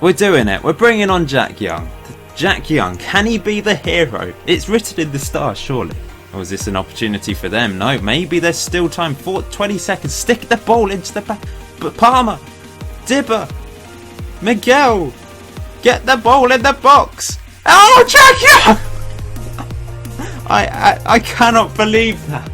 We're doing it. We're bringing on Jack Young. Jack Young, can he be the hero? It's written in the stars, surely. Or is this an opportunity for them? No, maybe there's still time. 20 seconds. Stick the ball into the back. But Palmer, Dibber, Miguel, get the ball in the box. Oh, Jack Young! I cannot believe that.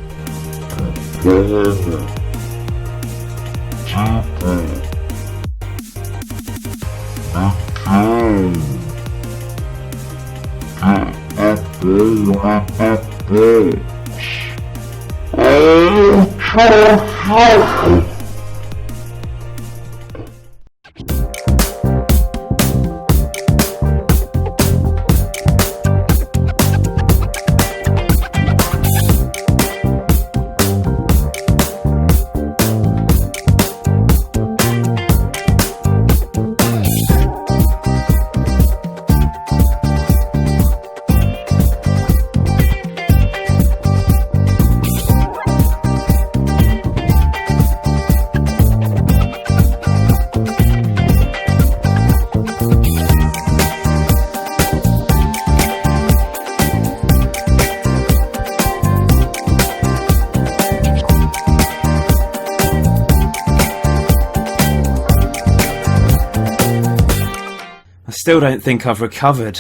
Still don't think I've recovered.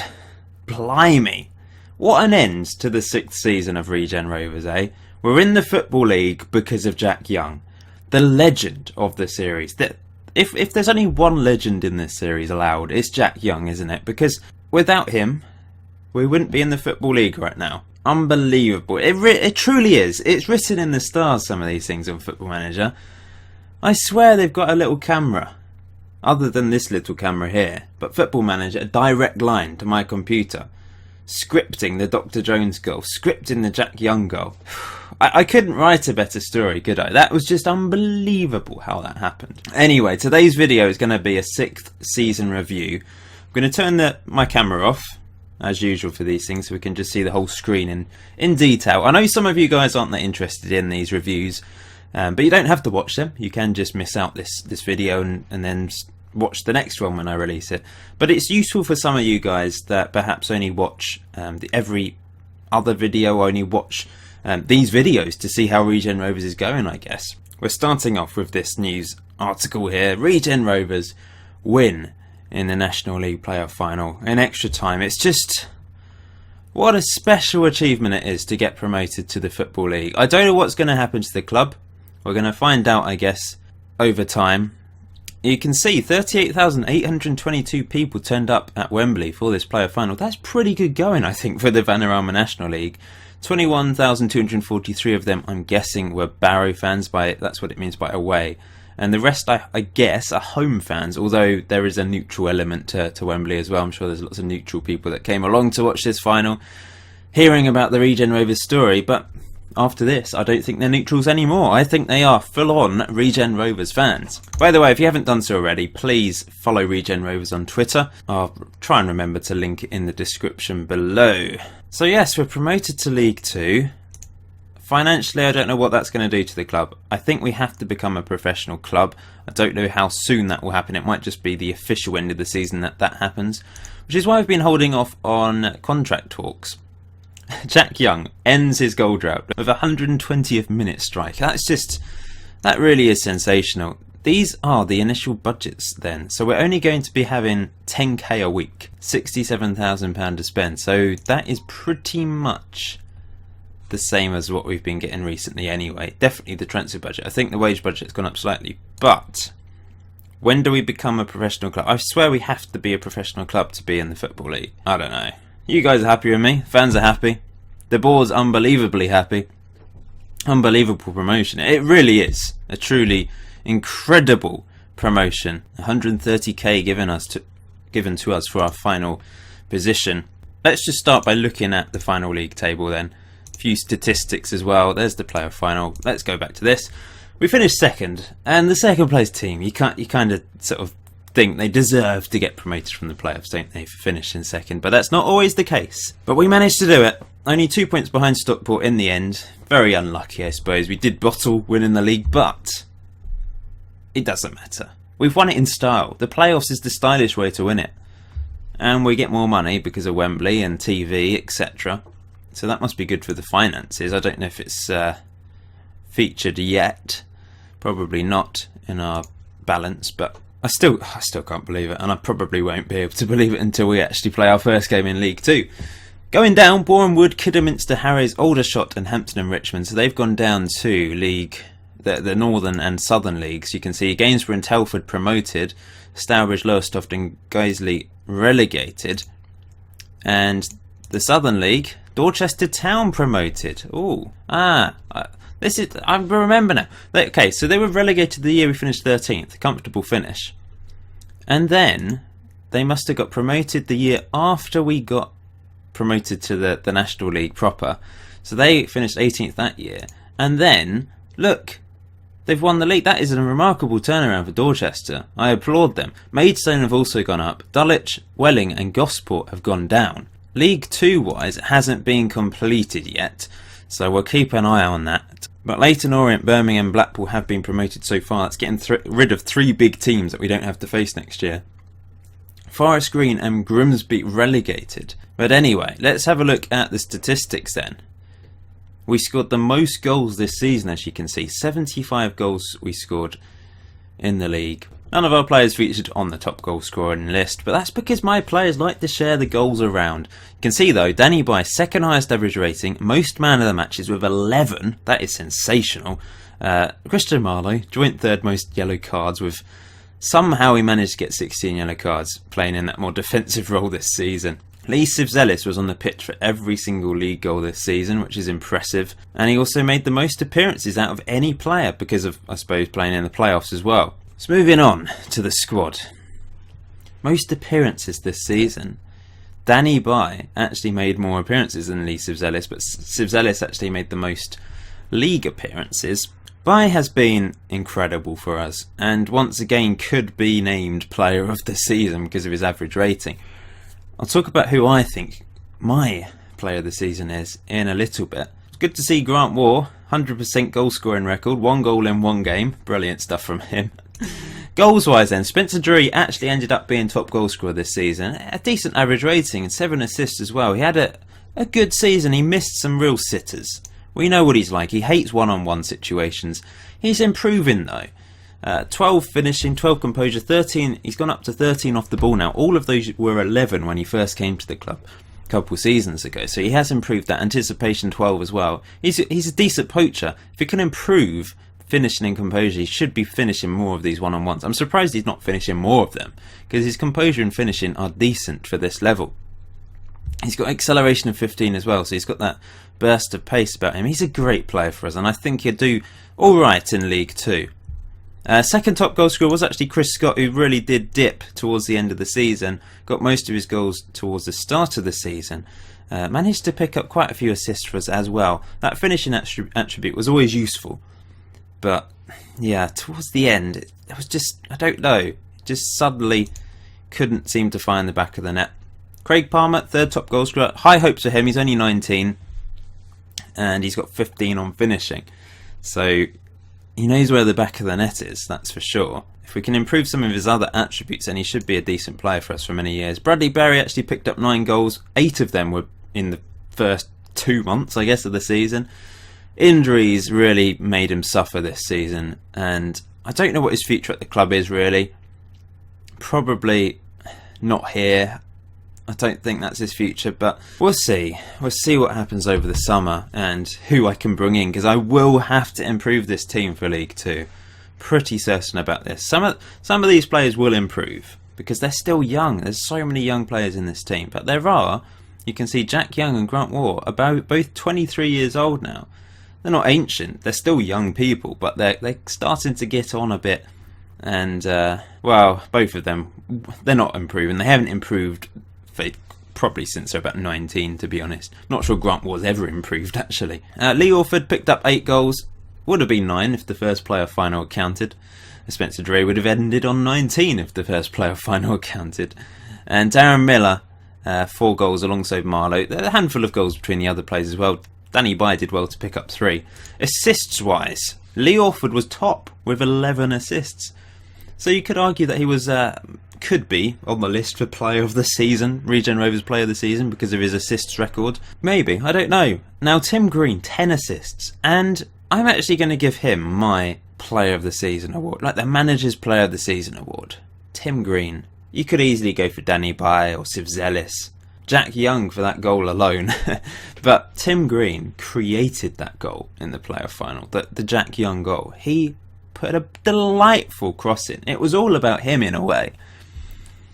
Blimey. What an end to the 6th season of Regen Rovers, eh? We're in the Football League because of Jack Young, the legend of the series. If there's only one legend in this series allowed, it's Jack Young, isn't it? Because without him, we wouldn't be in the Football League right now. Unbelievable. It truly is. It's written in the stars, some of these things on Football Manager. I swear they've got a little camera. Other than this little camera here, but Football Manager, a direct line to my computer, scripting the Dr. Jones goal, scripting the Jack Young goal. I couldn't write a better story, could I? That was just unbelievable how that happened. Anyway, today's video is going to be a 6th season review. I'm going to turn my camera off, as usual for these things, so we can just see the whole screen in detail. I know some of you guys aren't that interested in these reviews, but you don't have to watch them. You can just miss out this video and then watch the next one when I release it. But it's useful for some of you guys that perhaps only watch every other video, only watch these videos to see how Regen Rovers is going, I guess. We're starting off with this news article here. Regen Rovers win in the National League playoff final in extra time. It's just... what a special achievement it is to get promoted to the Football League. I don't know what's going to happen to the club. We're going to find out, I guess, over time. You can see 38,822 people turned up at Wembley for this playoff final. That's pretty good going, I think, for the Vanarama National League. 21,243 of them, I'm guessing, were Barrow fans. That's what it means by away. And the rest, I guess, are home fans, although there is a neutral element to Wembley as well. I'm sure there's lots of neutral people that came along to watch this final, hearing about the Regen Rovers story, but after this, I don't think they're neutrals anymore. I think they are full-on Regen Rovers fans. By the way, if you haven't done so already, please follow Regen Rovers on Twitter. I'll try and remember to link it in the description below. So yes, we're promoted to League 2. Financially, I don't know what that's going to do to the club. I think we have to become a professional club. I don't know how soon that will happen. It might just be the official end of the season that happens, which is why I've been holding off on contract talks. Jack Young ends his goal drought with a 120th minute strike. That really is sensational. These are the initial budgets then. So we're only going to be having 10k a week, £67,000 to spend. So that is pretty much the same as what we've been getting recently anyway. Definitely the transfer budget. I think the wage budget's gone up slightly. But when do we become a professional club? I swear we have to be a professional club to be in the Football League. I don't know. You guys are happy with me. Fans are happy. The board's unbelievably happy. Unbelievable promotion. It really is a truly incredible promotion. 130k given to us for our final position. Let's just start by looking at the final league table then. A few statistics as well. There's the playoff final. Let's go back to this. We finished second, and the second place team, you kind of sort of think they deserve to get promoted from the playoffs, don't they, for finishing second, but that's not always the case. But we managed to do it. Only 2 points behind Stockport in the end. Very unlucky, I suppose. We did bottle winning the league, but it doesn't matter. We've won it in style. The playoffs is the stylish way to win it. And we get more money because of Wembley and TV, etc. So that must be good for the finances. I don't know if it's featured yet. Probably not in our balance, but I still can't believe it, and I probably won't be able to believe it until we actually play our first game in League 2. Going down, Boreham Wood, Kidderminster, Harrows, Aldershot and Hampton and Richmond. So they've gone down to the Northern and Southern Leagues. You can see Gainsborough and Telford promoted, Stourbridge, Lowestoft and Guiseley relegated. And the Southern League, Dorchester Town promoted. I remember now. Okay, so they were relegated the year we finished 13th. Comfortable finish. And then they must have got promoted the year after we got promoted to the National League proper. So they finished 18th that year. And then, look, they've won the league. That is a remarkable turnaround for Dorchester. I applaud them. Maidstone have also gone up. Dulwich, Welling and Gosport have gone down. League 2 wise, it hasn't been completed yet. So we'll keep an eye on that. But Leyton Orient, Birmingham, Blackpool have been promoted so far. That's getting rid of 3 big teams that we don't have to face next year. Forest Green and Grimsby relegated. But anyway, let's have a look at the statistics then. We scored the most goals this season, as you can see. 75 goals we scored in the league. None of our players featured on the top goal scoring list, but that's because my players like to share the goals around. You can see though, Danny By, second highest average rating, most man of the matches with 11. That is sensational. Christian Marlowe, joint third most yellow cards with... Somehow he managed to get 16 yellow cards, playing in that more defensive role this season. Lee Sivzelis was on the pitch for every single league goal this season, which is impressive. And he also made the most appearances out of any player because of, I suppose, playing in the playoffs as well. So moving on to the squad. Most appearances this season. Danny By actually made more appearances than Lee Sivzelis, but Sivzelis actually made the most league appearances. By has been incredible for us, and once again could be named player of the season because of his average rating. I'll talk about who I think my player of the season is in a little bit. It's good to see Grant Waugh, 100% goal scoring record, 1 goal in 1 game. Brilliant stuff from him. Goals wise then, Spencer Drury actually ended up being top goal scorer this season. A decent average rating and 7 assists as well. He had a good season. He missed some real sitters. We know what he's like. He hates one-on-one situations. He's improving though. 12 finishing, 12 composure, 13. He's gone up to 13 off the ball now. All of those were 11 when he first came to the club a couple of seasons ago. So he has improved that. Anticipation 12 as well. He's a decent poacher. If he can improve finishing and composure, he should be finishing more of these one-on-ones. I'm surprised he's not finishing more of them because his composure and finishing are decent for this level. He's got acceleration of 15 as well, so he's got that burst of pace about him. He's a great player for us, and I think he'll do alright in League 2. Second top goal scorer was actually Chris Scott, who really did dip towards the end of the season. Got most of his goals towards the start of the season. Managed to pick up quite a few assists for us as well. That finishing attribute was always useful. But, yeah, towards the end, it was just, I don't know, just suddenly couldn't seem to find the back of the net. Craig Palmer, third top goal scorer. High hopes for him. He's only 19 and he's got 15 on finishing. So he knows where the back of the net is, that's for sure. If we can improve some of his other attributes, then he should be a decent player for us for many years. Bradley Berry actually picked up 9 goals. 8 of them were in the first 2 months, I guess, of the season. Injuries really made him suffer this season, and I don't know what his future at the club is really. Probably not here. I don't think that's his future, but we'll see. We'll see what happens over the summer and who I can bring in, because I will have to improve this team for League 2. Pretty certain about this. Some of these players will improve because they're still young. There's so many young players in this team, but there are. You can see Jack Young and Grant Waugh are both 23 years old now. They're not ancient. They're still young people, but they're starting to get on a bit. And well, both of them, they're not improving. They haven't improved probably since they're about 19, to be honest. Not sure Grant was ever improved, actually. Lee Orford picked up 8 goals. Would have been 9 if the first playoff final counted. Spencer Dre would have ended on 19 if the first playoff final counted. And Darren Miller, 4 goals alongside Marlowe. A handful of goals between the other players as well. Danny By did well to pick up 3. Assists-wise, Lee Orford was top with 11 assists. So you could argue that he was could be on the list for Player of the Season, Regen Rovers Player of the Season, because of his assists record. Maybe, I don't know. Now Tim Green, 10 assists, and I'm actually going to give him my Player of the Season award, like the Manager's Player of the Season award. Tim Green. You could easily go for Danny Bai or Sivzelis, Jack Young for that goal alone. But Tim Green created that goal in the playoff final, the Jack Young goal. He put a delightful cross in. It was all about him in a way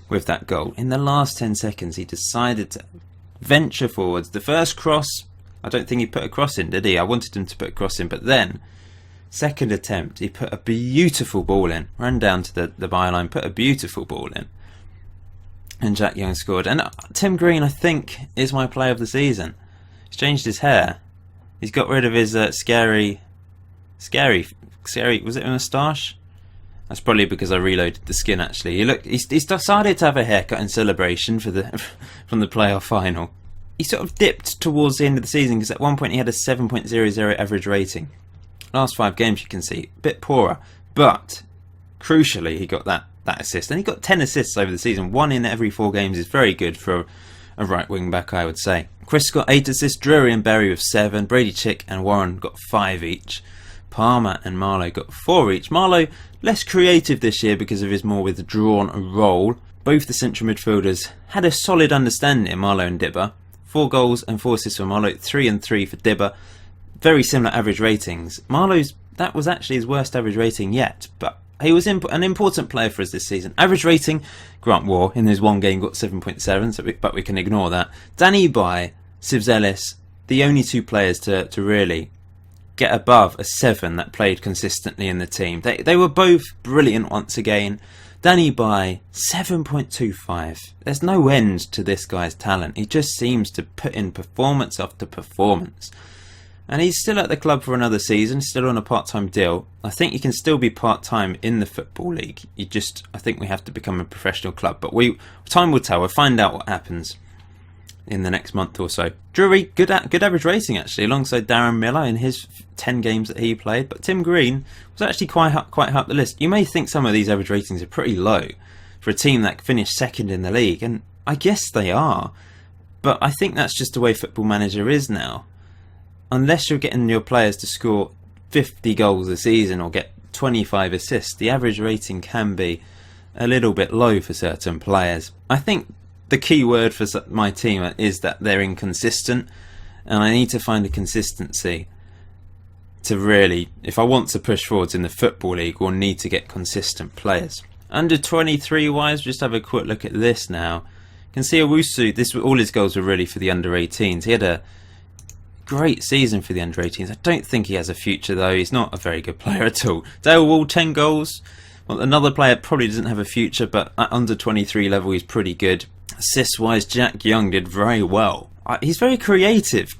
with that goal. In the last 10 seconds, he decided to venture forwards. The first cross, I don't think he put a cross in, did he? I wanted him to put a cross in, but then, second attempt, he put a beautiful ball in. Ran down to the byline, put a beautiful ball in. And Jack Young scored. And Tim Green, I think, is my Player of the Season. He's changed his hair. He's got rid of his scary, was it a moustache? That's probably because I reloaded the skin, actually. He's decided to have a haircut in celebration for from the playoff final. He sort of dipped towards the end of the season, because at one point he had a 7.00 average rating. Last 5 games, you can see, a bit poorer. But, crucially, he got that assist. And he got 10 assists over the season. 1 in every 4 games is very good for a right wing back, I would say. Chris got 8 assists, Drury and Berry with 7, Brady Chick and Warren got 5 each. Palmer and Marlowe got 4 each. Marlowe less creative this year because of his more withdrawn role. Both the central midfielders had a solid understanding, Marlowe and Dibber. 4 goals and 4 assists for Marlowe, 3 and 3 for Dibber. Very similar average ratings. Marlowe's, that was actually his worst average rating yet, but he was an important player for us this season. Average rating, Grant Waugh in his 1 game got 7.7, but we can ignore that. Danny Bai, Sivzelis, the only 2 players to really get above a 7 that played consistently in the team. They were both brilliant once again. Danny Bai, 7.25. There's no end to this guy's talent. He just seems to put in performance after performance. And he's still at the club for another season, still on a part-time deal. I think you can still be part-time in the Football League. I think we have to become a professional club. But time will tell. We'll find out what happens in the next month or so. Drury, good average rating actually, alongside Darren Miller in his 10 games that he played. But Tim Green was actually quite high up the list. You may think some of these average ratings are pretty low for a team that finished second in the league, and I guess they are. But I think that's just the way Football Manager is now. Unless you're getting your players to score 50 goals a season or get 25 assists, the average rating can be a little bit low for certain players. I think the key word for my team is that they're inconsistent, and I need to find a consistency to really, if I want to push forwards in the Football League, we'll need to get consistent players. Under 23 wise, just have a quick look at this now. You can see Owusu, all his goals were really for the under 18s. He had a great season for the under 18s. I don't think he has a future though. He's not a very good player at all. Dale Wall, 10 goals. Well, another player probably doesn't have a future, but at under 23 level he's pretty good. Assists wise, Jack Young did very well. He's very creative,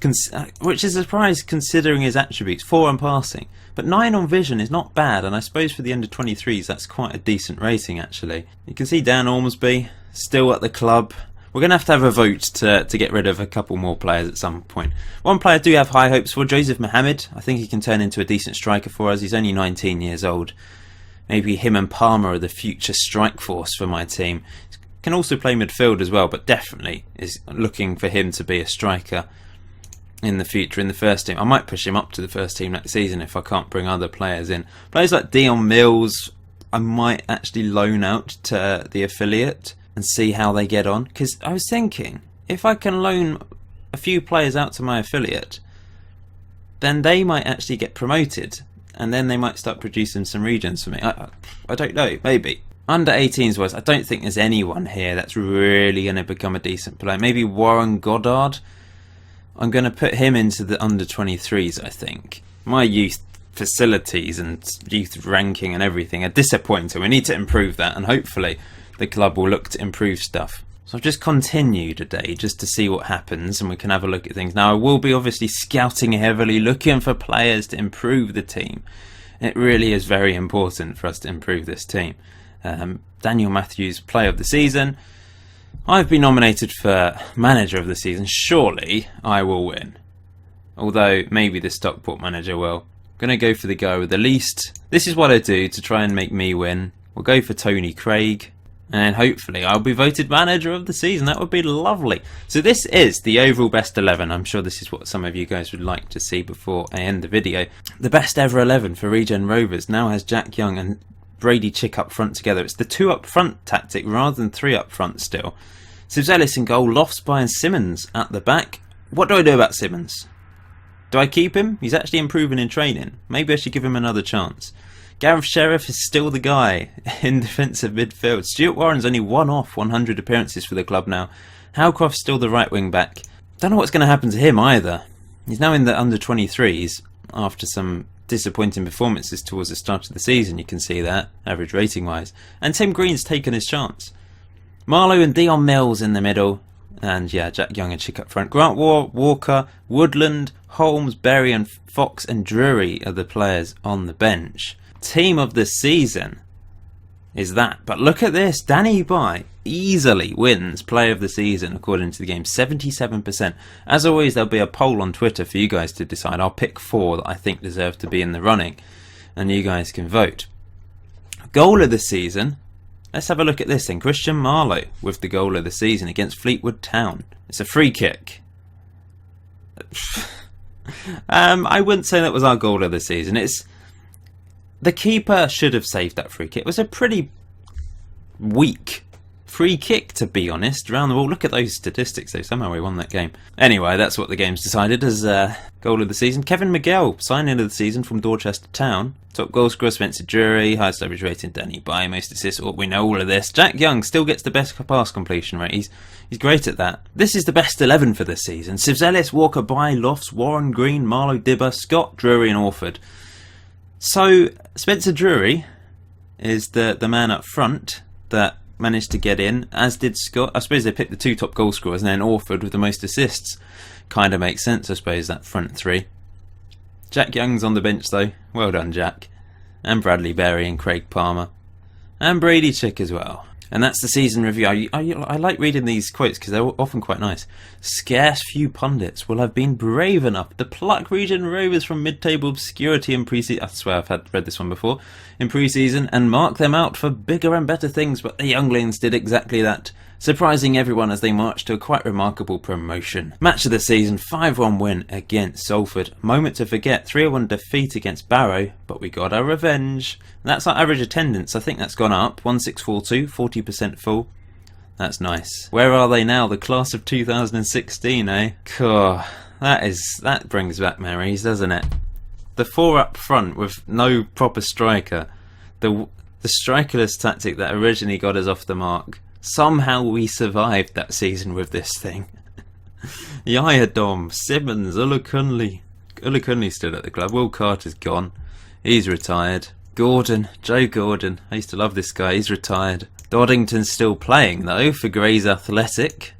which is a surprise considering his attributes. 4 on passing, but 9 on vision is not bad, and I suppose for the under 23s that's quite a decent rating actually. You can see Dan Ormsby still at the club. We're going to have a vote to get rid of a couple more players at some point. One player I do have high hopes for, Joseph Mohamed. I think he can turn into a decent striker for us. He's only 19 years old. Maybe him and Palmer are the future strike force for my team. Can also play midfield as well, but definitely is looking for him to be a striker in the future in the first team. I might push him up to the first team next season if I can't bring other players in. Players like Dion Mills, I might actually loan out to the affiliate and see how they get on, because I was thinking if I can loan a few players out to my affiliate, then they might actually get promoted and then they might start producing some regions for me. I don't know, maybe. Under 18s wise, I don't think there's anyone here that's really going to become a decent player. Maybe Warren Goddard. I'm going to put him into the under 23s, I think. My youth facilities and youth ranking and everything are disappointing. We need to improve that, and hopefully the club will look to improve stuff. So I've just continued a day just to see what happens, and we can have a look at things. Now I will be obviously scouting heavily, looking for players to improve the team. It really is very important for us to improve this team. Daniel Matthews, Player of the Season. I've been nominated for Manager of the Season. Surely I will win. Although maybe the Stockport manager will. I'm going to go for the guy with the least. This is what I do to try and make me win. We'll go for Tony Craig. And hopefully I'll be voted manager of the season. That would be lovely. So this is the overall best 11. I'm sure this is what some of you guys would like to see before I end the video. The best ever 11 for Regen Rovers now has Jack Young and Brady Chick up front together. It's the 2 up front tactic rather than 3 up front still. Sibzelis in goal, Lofts-By and Simmons at the back. What do I do about Simmons? Do I keep him? He's actually improving in training. Maybe I should give him another chance. Gareth Sheriff is still the guy in defensive midfield. Stuart Warren's only one off 100 appearances for the club now. Howcroft's still the right wing back. Don't know what's going to happen to him either. He's now in the under 23s after some disappointing performances towards the start of the season. You can see that, average rating wise. And Tim Green's taken his chance. Marlowe and Dion Mills in the middle. And yeah, Jack Young and Chick up front. Grant Walker, Woodland, Holmes, Berry and Fox and Drury are the players on the bench. Team of the season is that. But look at this. Danny By easily wins player of the season according to the game. 77%. As always, there'll be a poll on Twitter for you guys to decide. I'll pick 4 that I think deserve to be in the running. And you guys can vote. Goal of the season. Let's have a look at this then. Christian Marlowe with the goal of the season against Fleetwood Town. It's a free kick. I wouldn't say that was our goal of the season. The keeper should have saved that free kick. It was a pretty weak free kick, to be honest, around the ball. Look at those statistics, though. Somehow we won that game. Anyway, that's what the game's decided as goal of the season. Kevin Miguel, signing of the season from Dorchester Town. Top goal scorer, Spencer Drury. Highest average rating, Danny By. Most assists. We know all of this. Jack Young still gets the best pass completion rate. He's great at that. This is the best 11 for the season. Sibzelis, Walker, By, Lofts, Warren, Green, Marlowe, Dibber, Scott, Drury and Orford. So Spencer Drury is the man up front that managed to get in, as did Scott. I suppose they picked the 2 top goal scorers, and then Orford with the most assists. Kind of makes sense, I suppose, that front 3. Jack Young's on the bench though. Well done, Jack. And Bradley Berry and Craig Palmer. And Brady Chick as well. And that's the season review. I like reading these quotes because they're often quite nice. Scarce few pundits will have been brave enough to pluck Regen Rovers from mid-table obscurity in pre-season. I swear I've read this one before. In pre-season and mark them out for bigger and better things, but the younglings did exactly that, surprising everyone as they marched to a quite remarkable promotion. Match of the season, 5-1 win against Salford. Moment to forget, 3-1 defeat against Barrow, but we got our revenge. And that's our average attendance. I think that's gone up. 1642, 40% full. That's nice. Where are they now? The class of 2016, eh? Cool. That brings back memories, doesn't it? The 4 up front with no proper striker. The strikerless tactic that originally got us off the mark. Somehow we survived that season with this thing. Yaya Dom, Simmons, Ulla Cunley. Ulla Cunley's still at the club. Will Carter's gone. He's retired. Gordon, Joe Gordon. I used to love this guy. He's retired. Doddington's still playing though for Grays Athletic.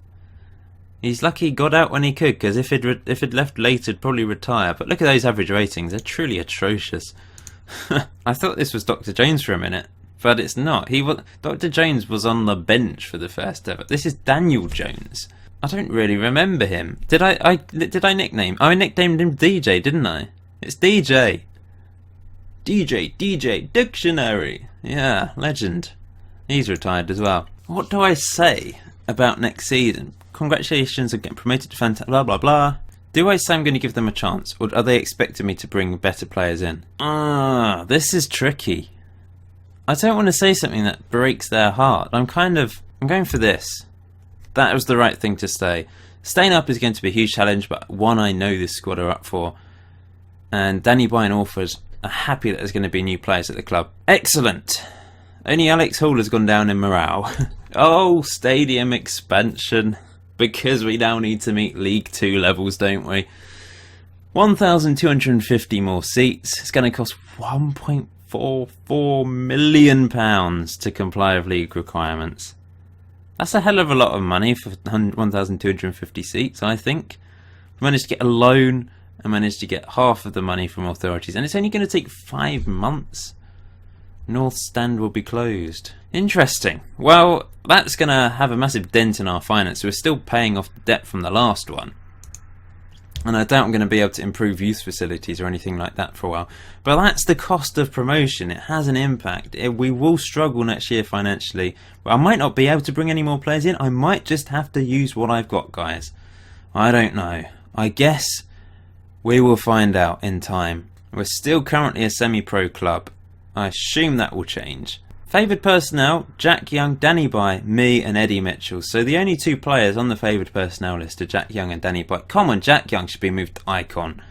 He's lucky he got out when he could, because if he'd left late, he'd probably retire. But look at those average ratings. They're truly atrocious. I thought this was Dr. Jones for a minute, but it's not. Dr. Jones was on the bench for the first ever. This is Daniel Jones. I don't really remember him. Did I nickname? I nicknamed him DJ, didn't I? It's DJ. DJ Dictionary. Yeah, legend. He's retired as well. What do I say about next season? Congratulations on getting promoted to fantastic blah blah blah. Do I say I'm going to give them a chance, or are they expecting me to bring better players in? This is tricky. I don't want to say something that breaks their heart. I'm going for this. That was the right thing to say. Staying up is going to be a huge challenge, but one I know this squad are up for. And Danny By and Orford are happy that there's going to be new players at the club. Excellent. Only Alex Hall has gone down in morale. Oh, stadium expansion. Because we now need to meet League 2 levels, don't we? 1,250 more seats. It's going to cost £1.44 million to comply with league requirements. That's a hell of a lot of money for 1,250 seats, I think. We managed to get a loan and managed to get half of the money from authorities. And it's only going to take 5 months. North Stand will be closed. Interesting. Well, that's going to have a massive dent in our finance. We're still paying off the debt from the last one. And I doubt I'm going to be able to improve youth facilities or anything like that for a while. But that's the cost of promotion. It has an impact. We will struggle next year financially. But I might not be able to bring any more players in. I might just have to use what I've got, guys. I don't know. I guess we will find out in time. We're still currently a semi-pro club. I assume that will change. Favoured personnel, Jack Young, Danny Bye, me and Eddie Mitchell. So the only 2 players on the favoured personnel list are Jack Young and Danny Bye. Come on, Jack Young should be moved to icon.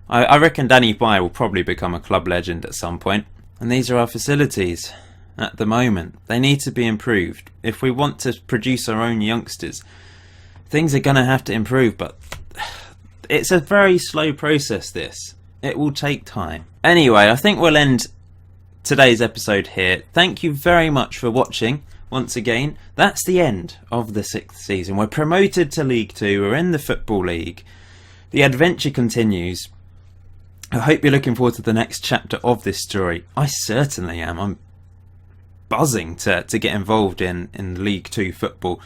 I reckon Danny Bye will probably become a club legend at some point. And these are our facilities at the moment. They need to be improved. If we want to produce our own youngsters, things are going to have to improve, but it's a very slow process, this. It will take time. Anyway, I think we'll end today's episode here. Thank you very much for watching once again. That's the end of the 6th season. We're promoted to League 2. We're in the Football League. The adventure continues. I hope you're looking forward to the next chapter of this story. I certainly am. I'm buzzing to get involved in League 2 football.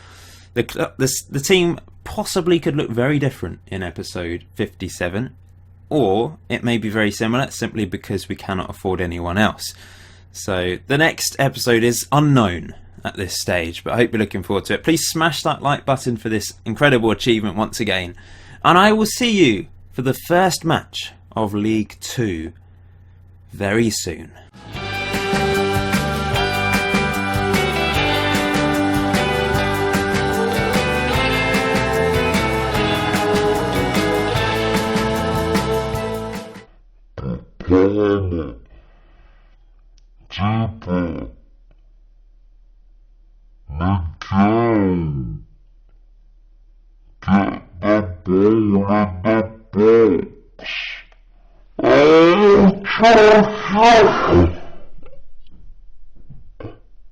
The team possibly could look very different in episode 57. Or it may be very similar simply because we cannot afford anyone else. So the next episode is unknown at this stage, but I hope you're looking forward to it. Please smash that like button for this incredible achievement once again. And I will see you for the first match of League 2 very soon. Planet Jupiter Again. Get the ball on the box. Oh,